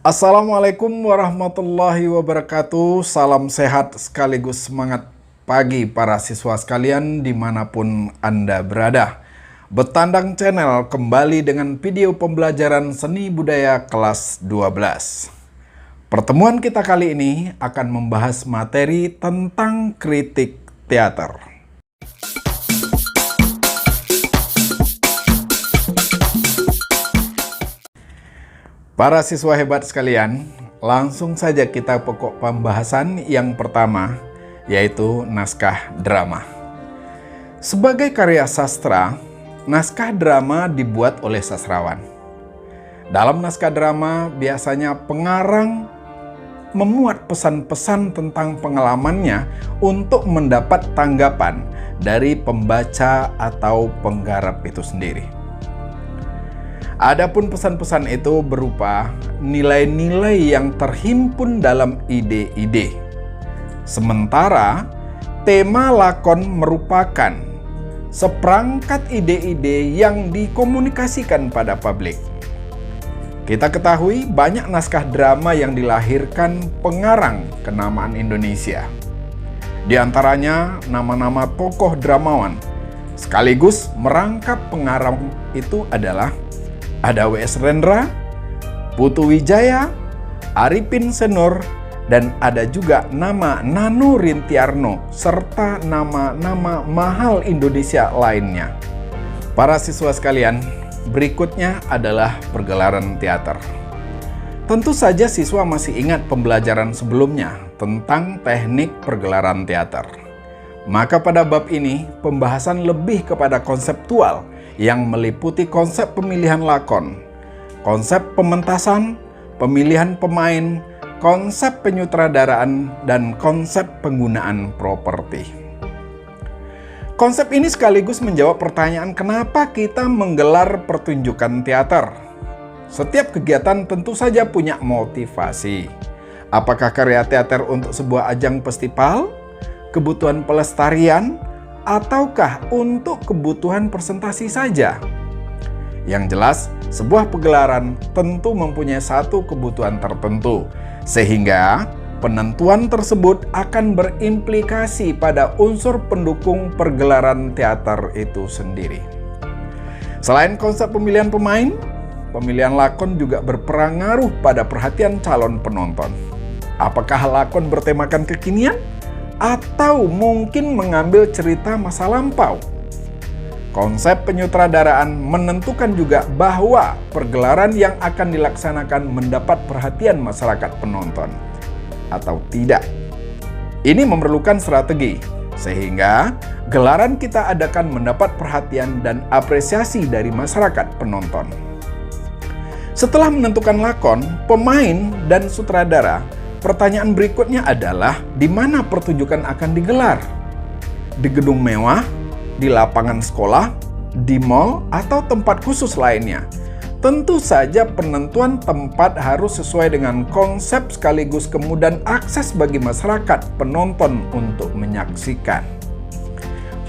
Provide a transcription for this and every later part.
Assalamualaikum warahmatullahi wabarakatuh. Salam sehat sekaligus semangat pagi para siswa sekalian dimanapun Anda berada. Betandang Channel kembali dengan video pembelajaran seni budaya kelas 12. Pertemuan kita kali ini akan membahas materi tentang kritik teater. Para siswa hebat sekalian, langsung saja kita pokok pembahasan yang pertama, yaitu naskah drama. Sebagai karya sastra, naskah drama dibuat oleh sastrawan. Dalam naskah drama, biasanya pengarang memuat pesan-pesan tentang pengalamannya untuk mendapat tanggapan dari pembaca atau penggarap itu sendiri. Adapun pesan-pesan itu berupa nilai-nilai yang terhimpun dalam ide-ide. Sementara tema lakon merupakan seperangkat ide-ide yang dikomunikasikan pada publik. Kita ketahui banyak naskah drama yang dilahirkan pengarang kenamaan Indonesia. Di antaranya nama-nama tokoh dramawan sekaligus merangkap pengarang itu adalah ada W.S. Rendra, Putu Wijaya, Arifin Senur, dan ada juga nama Nano Rintiarno, serta nama-nama mahal Indonesia lainnya. Para siswa sekalian, berikutnya adalah pergelaran teater. Tentu saja siswa masih ingat pembelajaran sebelumnya tentang teknik pergelaran teater. Maka pada bab ini, pembahasan lebih kepada konseptual, yang meliputi konsep pemilihan lakon, konsep pementasan, pemilihan pemain, konsep penyutradaraan, dan konsep penggunaan properti. Konsep ini sekaligus menjawab pertanyaan kenapa kita menggelar pertunjukan teater. Setiap kegiatan tentu saja punya motivasi. Apakah karya teater untuk sebuah ajang festival, kebutuhan pelestarian, ataukah untuk kebutuhan presentasi saja? Yang jelas, sebuah pegelaran tentu mempunyai satu kebutuhan tertentu, sehingga penentuan tersebut akan berimplikasi pada unsur pendukung pergelaran teater itu sendiri. Selain konsep pemilihan pemain, pemilihan lakon juga berpengaruh pada perhatian calon penonton. Apakah lakon bertemakan kekinian? Atau mungkin mengambil cerita masa lampau. Konsep penyutradaraan menentukan juga bahwa pergelaran yang akan dilaksanakan mendapat perhatian masyarakat penonton atau tidak. Ini memerlukan strategi, sehingga gelaran kita adakan mendapat perhatian dan apresiasi dari masyarakat penonton. Setelah menentukan lakon, pemain, dan sutradara, pertanyaan berikutnya adalah di mana pertunjukan akan digelar? Di gedung mewah, di lapangan sekolah, di mal, atau tempat khusus lainnya? Tentu saja penentuan tempat harus sesuai dengan konsep sekaligus kemudahan akses bagi masyarakat penonton untuk menyaksikan.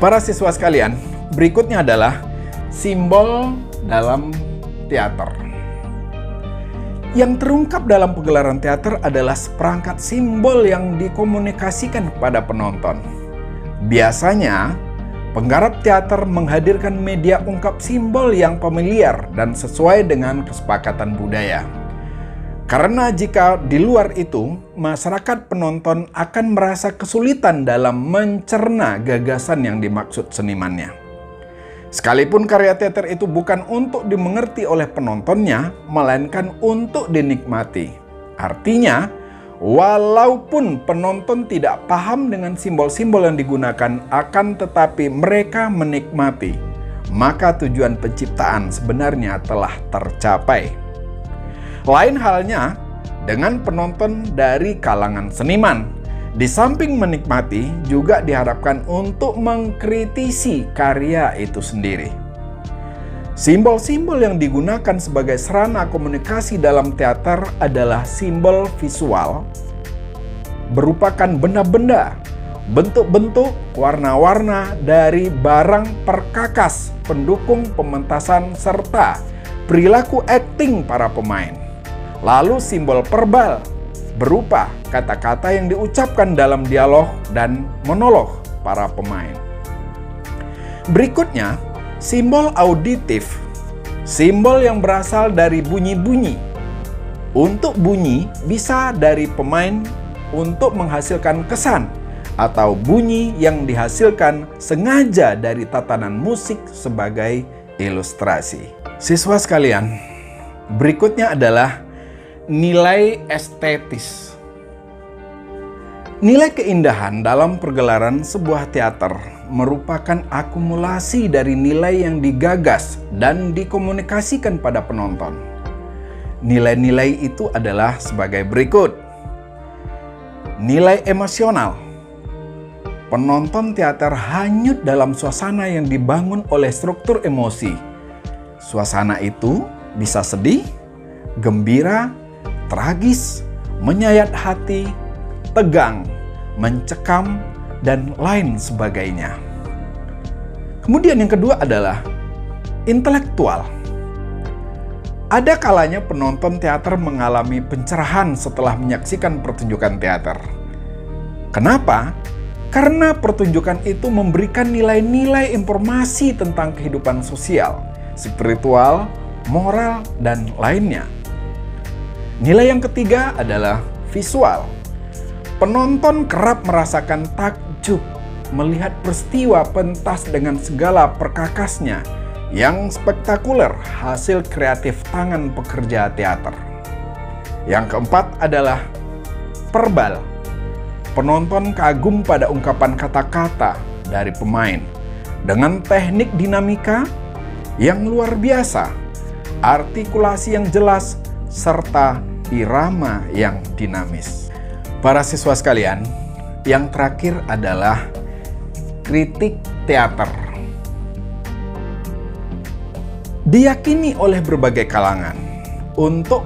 Para siswa sekalian, berikutnya adalah simbol dalam teater. Yang terungkap dalam pegelaran teater adalah seperangkat simbol yang dikomunikasikan kepada penonton. Biasanya, penggarap teater menghadirkan media ungkap simbol yang familiar dan sesuai dengan kesepakatan budaya. Karena jika di luar itu, masyarakat penonton akan merasa kesulitan dalam mencerna gagasan yang dimaksud senimannya. Sekalipun karya teater itu bukan untuk dimengerti oleh penontonnya, melainkan untuk dinikmati. Artinya, walaupun penonton tidak paham dengan simbol-simbol yang digunakan, akan tetapi mereka menikmati, maka tujuan penciptaan sebenarnya telah tercapai. Lain halnya dengan penonton dari kalangan seniman. Di samping menikmati, juga diharapkan untuk mengkritisi karya itu sendiri. Simbol-simbol yang digunakan sebagai sarana komunikasi dalam teater adalah simbol visual, merupakan benda-benda, bentuk-bentuk, warna-warna dari barang perkakas, pendukung pementasan, serta perilaku akting para pemain. Lalu simbol verbal berupa kata-kata yang diucapkan dalam dialog dan monolog para pemain. Berikutnya, simbol auditif. Simbol yang berasal dari bunyi-bunyi. Untuk bunyi bisa dari pemain untuk menghasilkan kesan, atau bunyi yang dihasilkan sengaja dari tatanan musik sebagai ilustrasi. Siswa sekalian, berikutnya adalah nilai estetis. Nilai keindahan dalam pergelaran sebuah teater merupakan akumulasi dari nilai yang digagas dan dikomunikasikan pada penonton. Nilai-nilai itu adalah sebagai berikut. Nilai emosional. Penonton teater hanyut dalam suasana yang dibangun oleh struktur emosi. Suasana itu bisa sedih, gembira, tragis, menyayat hati, tegang, mencekam, dan lain sebagainya. Kemudian yang kedua adalah intelektual. Ada kalanya penonton teater mengalami pencerahan setelah menyaksikan pertunjukan teater. Kenapa? Karena pertunjukan itu memberikan nilai-nilai informasi tentang kehidupan sosial, spiritual, moral, dan lainnya. Nilai yang ketiga adalah visual. Penonton kerap merasakan takjub melihat peristiwa pentas dengan segala perkakasnya yang spektakuler hasil kreatif tangan pekerja teater. Yang keempat adalah verbal. Penonton kagum pada ungkapan kata-kata dari pemain dengan teknik dinamika yang luar biasa, artikulasi yang jelas, serta irama yang dinamis. Para siswa sekalian, yang terakhir adalah kritik teater. Diyakini oleh berbagai kalangan untuk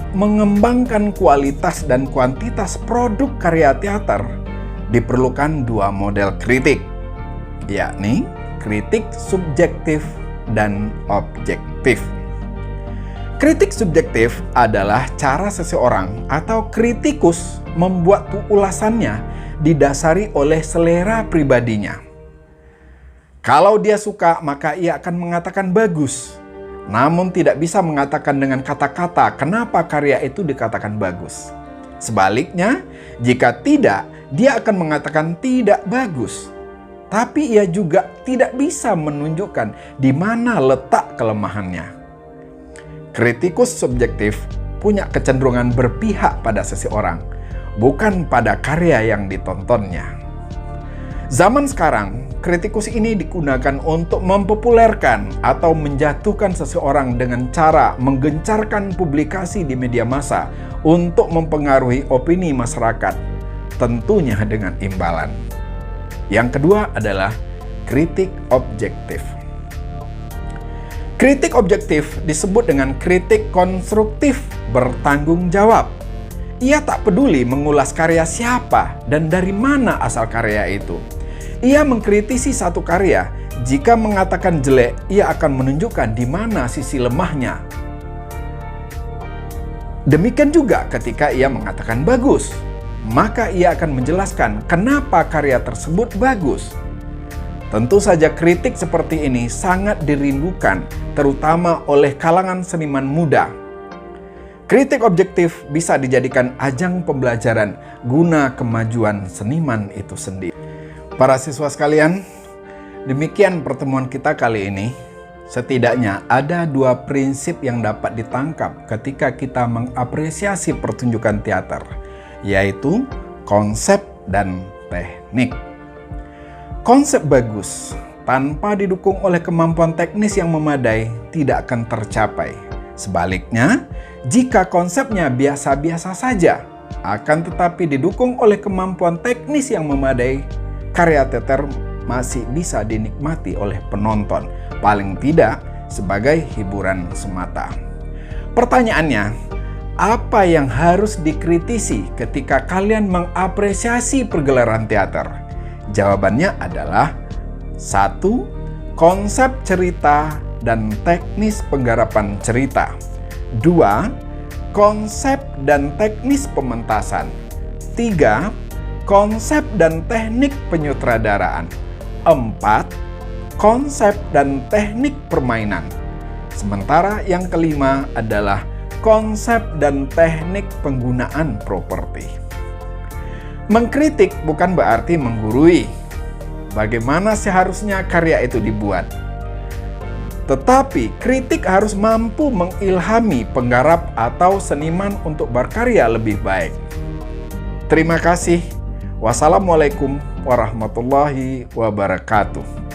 mengembangkan kualitas dan kuantitas produk karya teater diperlukan dua model kritik, yakni kritik subjektif dan objektif. Kritik subjektif adalah cara seseorang atau kritikus membuat ulasannya didasari oleh selera pribadinya. Kalau dia suka, maka ia akan mengatakan bagus, namun tidak bisa mengatakan dengan kata-kata kenapa karya itu dikatakan bagus. Sebaliknya, jika tidak, dia akan mengatakan tidak bagus, tapi ia juga tidak bisa menunjukkan di mana letak kelemahannya. Kritikus subjektif punya kecenderungan berpihak pada seseorang, bukan pada karya yang ditontonnya. Zaman sekarang, kritikus ini digunakan untuk mempopulerkan atau menjatuhkan seseorang dengan cara menggencarkan publikasi di media massa untuk mempengaruhi opini masyarakat, tentunya dengan imbalan. Yang kedua adalah kritik objektif. Kritik objektif disebut dengan kritik konstruktif bertanggung jawab. Ia tak peduli mengulas karya siapa dan dari mana asal karya itu. Ia mengkritisi satu karya. Jika mengatakan jelek, ia akan menunjukkan di mana sisi lemahnya. Demikian juga ketika ia mengatakan bagus, maka ia akan menjelaskan kenapa karya tersebut bagus. Tentu saja kritik seperti ini sangat dirindukan, terutama oleh kalangan seniman muda. Kritik objektif bisa dijadikan ajang pembelajaran guna kemajuan seniman itu sendiri. Para siswa sekalian, demikian pertemuan kita kali ini. Setidaknya ada dua prinsip yang dapat ditangkap ketika kita mengapresiasi pertunjukan teater, yaitu konsep dan teknik. Konsep bagus tanpa didukung oleh kemampuan teknis yang memadai tidak akan tercapai. Sebaliknya, jika konsepnya biasa-biasa saja, akan tetapi didukung oleh kemampuan teknis yang memadai, karya teater masih bisa dinikmati oleh penonton, paling tidak sebagai hiburan semata. Pertanyaannya, apa yang harus dikritisi ketika kalian mengapresiasi pergelaran teater? Jawabannya adalah 1. Konsep cerita dan teknis penggarapan cerita. 2. konsep dan teknis pementasan. 3. Konsep dan teknik penyutradaraan. 4. Konsep dan teknik permainan. Sementara yang kelima adalah konsep dan teknik penggunaan properti. Mengkritik bukan berarti menggurui bagaimana seharusnya karya itu dibuat. Tetapi kritik harus mampu mengilhami penggarap atau seniman untuk berkarya lebih baik. Terima kasih. Wassalamualaikum warahmatullahi wabarakatuh.